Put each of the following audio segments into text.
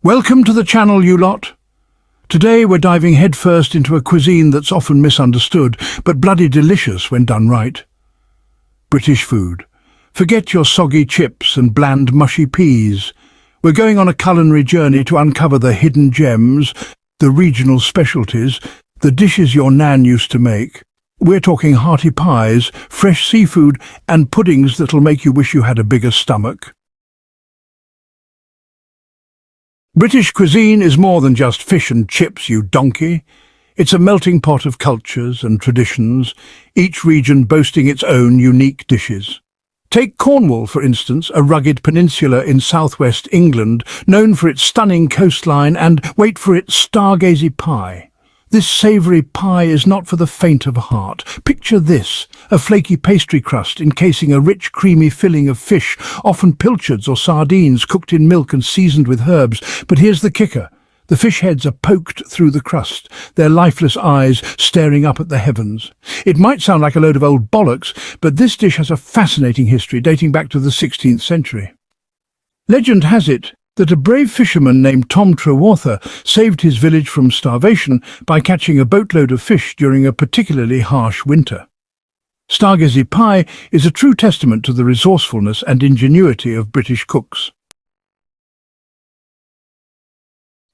Welcome to the channel, you lot. Today we're diving headfirst into a cuisine that's often misunderstood, but bloody delicious when done right. British food. Forget your soggy chips and bland mushy peas. We're going on a culinary journey to uncover the hidden gems, the regional specialties, the dishes your nan used to make. We're talking hearty pies, fresh seafood, and puddings that'll make you wish you had a bigger stomach. British cuisine is more than just fish and chips, you donkey. It's a melting pot of cultures and traditions, each region boasting its own unique dishes. Take Cornwall, for instance, a rugged peninsula in southwest England, known for its stunning coastline and, wait for it, Stargazy Pie. This savoury pie is not for the faint of heart. Picture this, a flaky pastry crust encasing a rich, creamy filling of fish, often pilchards or sardines cooked in milk and seasoned with herbs. But here's the kicker. The fish heads are poked through the crust, their lifeless eyes staring up at the heavens. It might sound like a load of old bollocks, but this dish has a fascinating history dating back to the 16th century. Legend has it that a brave fisherman named Tom Trewartha saved his village from starvation by catching a boatload of fish during a particularly harsh winter. Stargazy Pie is a true testament to the resourcefulness and ingenuity of British cooks.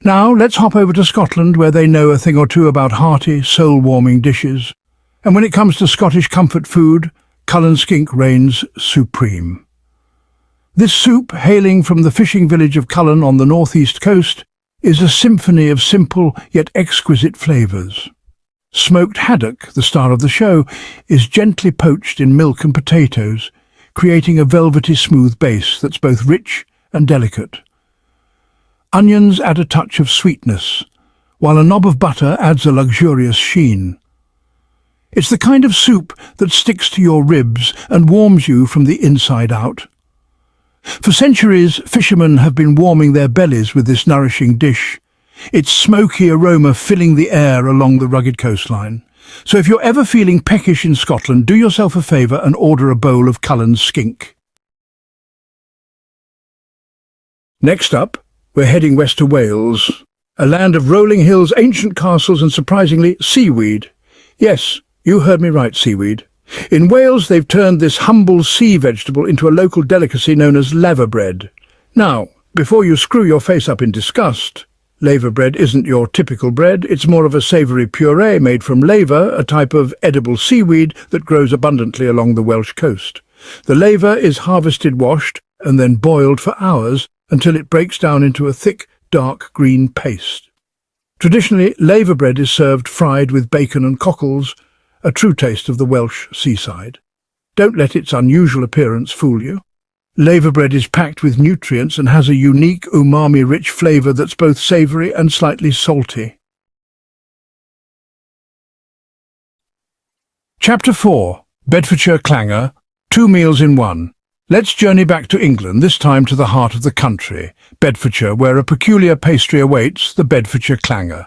Now let's hop over to Scotland, where they know a thing or two about hearty, soul-warming dishes. And when it comes to Scottish comfort food, Cullen skink reigns supreme. This soup, hailing from the fishing village of Cullen on the northeast coast, is a symphony of simple yet exquisite flavours. Smoked haddock, the star of the show, is gently poached in milk and potatoes, creating a velvety smooth base that's both rich and delicate. Onions add a touch of sweetness, while a knob of butter adds a luxurious sheen. It's the kind of soup that sticks to your ribs and warms you from the inside out. For centuries, fishermen have been warming their bellies with this nourishing dish, its smoky aroma filling the air along the rugged coastline. So if you're ever feeling peckish in Scotland, do yourself a favour and order a bowl of Cullen skink. Next up, we're heading west to Wales, a land of rolling hills, ancient castles and, surprisingly, seaweed. Yes, you heard me right, seaweed. In Wales, they've turned this humble sea vegetable into a local delicacy known as laverbread. Now, before you screw your face up in disgust, laverbread isn't your typical bread. It's more of a savoury puree made from laver, a type of edible seaweed that grows abundantly along the Welsh coast. The laver is harvested, washed, and then boiled for hours until it breaks down into a thick, dark green paste. Traditionally, laverbread is served fried with bacon and cockles, a true taste of the Welsh seaside. Don't let its unusual appearance fool you. Laverbread is packed with nutrients and has a unique umami-rich flavour that's both savoury and slightly salty. Chapter 4. Bedfordshire Clanger, 2 meals in one. Let's journey back to England, this time to the heart of the country, Bedfordshire, where a peculiar pastry awaits, the Bedfordshire Clanger.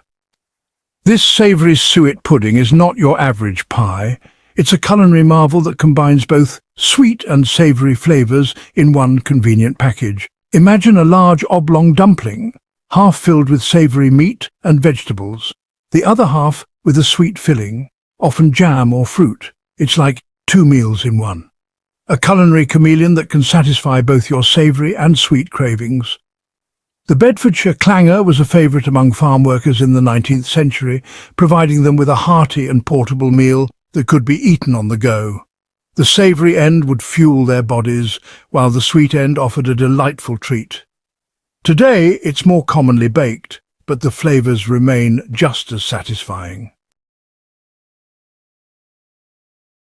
This savoury suet pudding is not your average pie. It's a culinary marvel that combines both sweet and savoury flavours in one convenient package. Imagine a large oblong dumpling, half filled with savoury meat and vegetables, the other half with a sweet filling, often jam or fruit. It's like 2 meals in one. A culinary chameleon that can satisfy both your savoury and sweet cravings. The Bedfordshire Clanger was a favourite among farm workers in the 19th century, providing them with a hearty and portable meal that could be eaten on the go. The savoury end would fuel their bodies, while the sweet end offered a delightful treat. Today it's more commonly baked, but the flavours remain just as satisfying.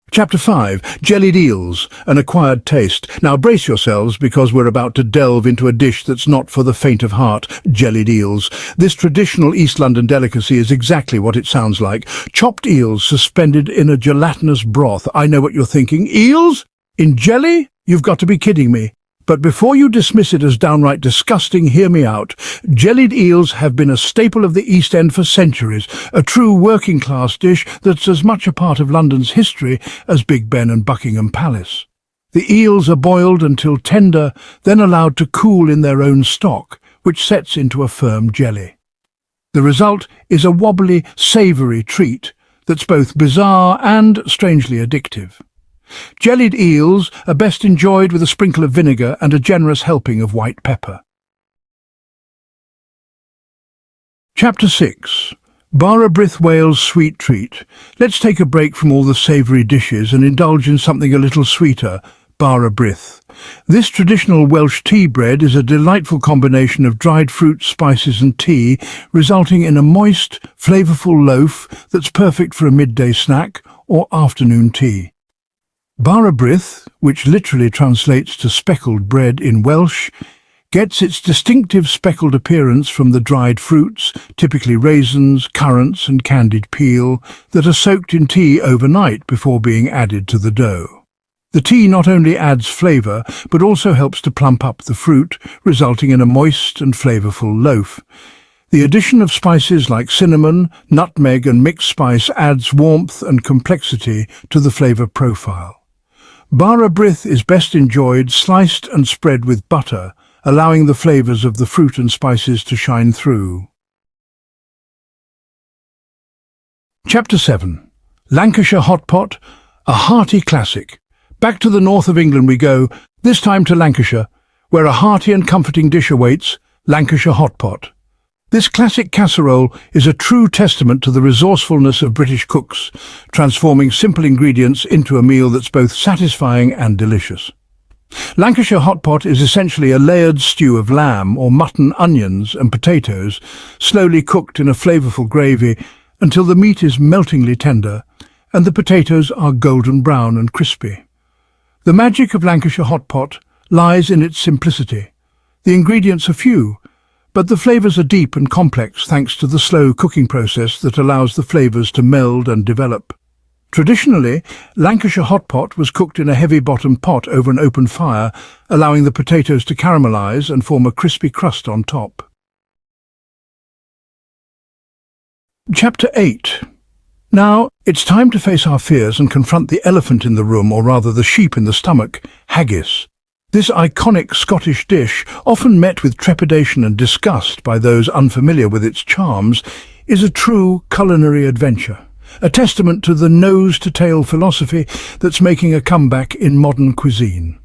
Chapter 5. Jellied eels, an acquired taste. Now brace yourselves, because we're about to delve into a dish that's not for the faint of heart, jellied eels. This traditional East London delicacy is exactly what it sounds like. Chopped eels suspended in a gelatinous broth. I know what you're thinking. Eels? In jelly? You've got to be kidding me. But before you dismiss it as downright disgusting, hear me out. Jellied eels have been a staple of the East End for centuries, a true working-class dish that's as much a part of London's history as Big Ben and Buckingham Palace. The eels are boiled until tender, then allowed to cool in their own stock, which sets into a firm jelly. The result is a wobbly, savoury treat that's both bizarre and strangely addictive. Jellied eels are best enjoyed with a sprinkle of vinegar and a generous helping of white pepper. Chapter 6. Bara Brith Wales Sweet Treat. Let's take a break from all the savoury dishes and indulge in something a little sweeter, Bara Brith. This traditional Welsh tea bread is a delightful combination of dried fruits, spices and tea, resulting in a moist, flavourful loaf that's perfect for a midday snack or afternoon tea. Bara Brith, which literally translates to speckled bread in Welsh, gets its distinctive speckled appearance from the dried fruits, typically raisins, currants and candied peel, that are soaked in tea overnight before being added to the dough. The tea not only adds flavour, but also helps to plump up the fruit, resulting in a moist and flavourful loaf. The addition of spices like cinnamon, nutmeg and mixed spice adds warmth and complexity to the flavour profile. Bara Brith is best enjoyed sliced and spread with butter, allowing the flavours of the fruit and spices to shine through. Chapter 7. Lancashire Hotpot, a hearty classic. Back to the north of England we go, this time to Lancashire, where a hearty and comforting dish awaits, Lancashire Hotpot. This classic casserole is a true testament to the resourcefulness of British cooks, transforming simple ingredients into a meal that's both satisfying and delicious. Lancashire Hotpot is essentially a layered stew of lamb or mutton, onions and potatoes, slowly cooked in a flavourful gravy until the meat is meltingly tender and the potatoes are golden brown and crispy. The magic of Lancashire Hotpot lies in its simplicity. The ingredients are few, but the flavours are deep and complex thanks to the slow cooking process that allows the flavours to meld and develop. Traditionally, Lancashire Hotpot was cooked in a heavy-bottomed pot over an open fire, allowing the potatoes to caramelise and form a crispy crust on top. Chapter 8. Now, it's time to face our fears and confront the elephant in the room, or rather the sheep in the stomach, haggis. This iconic Scottish dish, often met with trepidation and disgust by those unfamiliar with its charms, is a true culinary adventure, a testament to the nose-to-tail philosophy that's making a comeback in modern cuisine.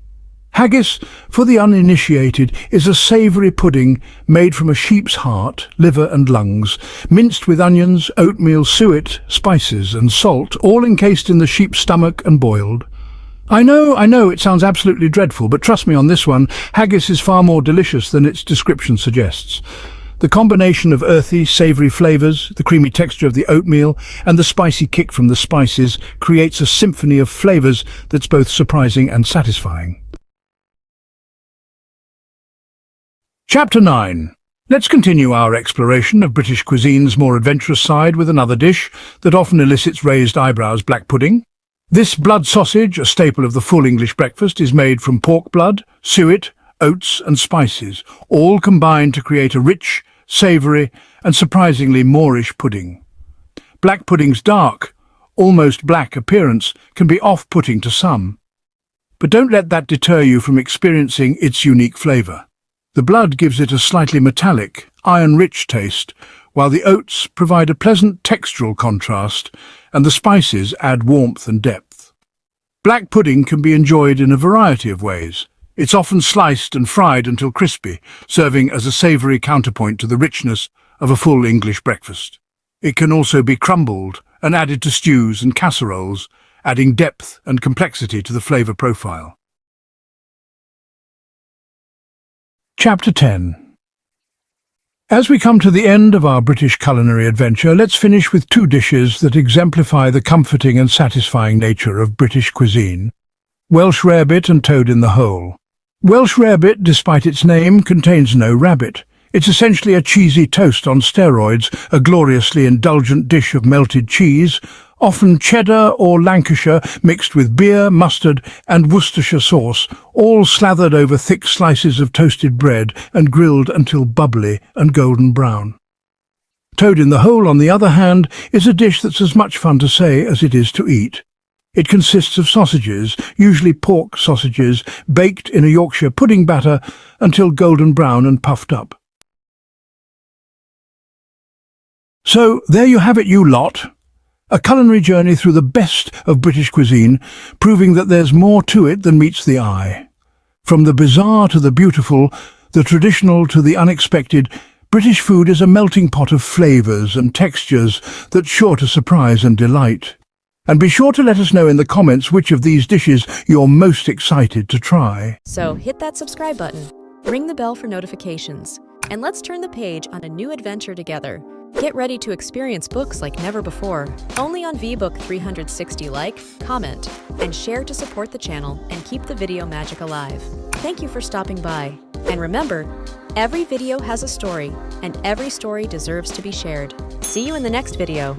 Haggis, for the uninitiated, is a savoury pudding made from a sheep's heart, liver and lungs, minced with onions, oatmeal, suet, spices and salt, all encased in the sheep's stomach and boiled. I know, it sounds absolutely dreadful, but trust me on this one, haggis is far more delicious than its description suggests. The combination of earthy, savoury flavours, the creamy texture of the oatmeal, and the spicy kick from the spices creates a symphony of flavours that's both surprising and satisfying. Chapter 9. Let's continue our exploration of British cuisine's more adventurous side with another dish that often elicits raised eyebrows: black pudding. This blood sausage, a staple of the full English breakfast, is made from pork blood, suet, oats and spices, all combined to create a rich, savoury and surprisingly Moorish pudding. Black pudding's dark, almost black appearance can be off-putting to some, but don't let that deter you from experiencing its unique flavour. The blood gives it a slightly metallic, iron-rich taste, while the oats provide a pleasant textural contrast and the spices add warmth and depth. Black pudding can be enjoyed in a variety of ways. It's often sliced and fried until crispy, serving as a savoury counterpoint to the richness of a full English breakfast. It can also be crumbled and added to stews and casseroles, adding depth and complexity to the flavour profile. Chapter 10. As we come to the end of our British culinary adventure, let's finish with two dishes that exemplify the comforting and satisfying nature of British cuisine: Welsh Rarebit and toad in the hole. Welsh Rarebit, despite its name, contains no rabbit. It's essentially a cheesy toast on steroids, a gloriously indulgent dish of melted cheese, often cheddar or Lancashire, mixed with beer, mustard and Worcestershire sauce, all slathered over thick slices of toasted bread and grilled until bubbly and golden brown. Toad in the hole, on the other hand, is a dish that's as much fun to say as it is to eat. It consists of sausages, usually pork sausages, baked in a Yorkshire pudding batter until golden brown and puffed up. So there you have it, you lot. A culinary journey through the best of British cuisine, proving that there's more to it than meets the eye. From the bizarre to the beautiful, the traditional to the unexpected, British food is a melting pot of flavours and textures that's sure to surprise and delight. And be sure to let us know in the comments which of these dishes you're most excited to try. So hit that subscribe button, ring the bell for notifications, and let's turn the page on a new adventure together. Get ready to experience books like never before, only on VBook 360. Like, comment, and share to support the channel and keep the video magic alive. Thank you for stopping by. And remember, every video has a story, and every story deserves to be shared. See you in the next video.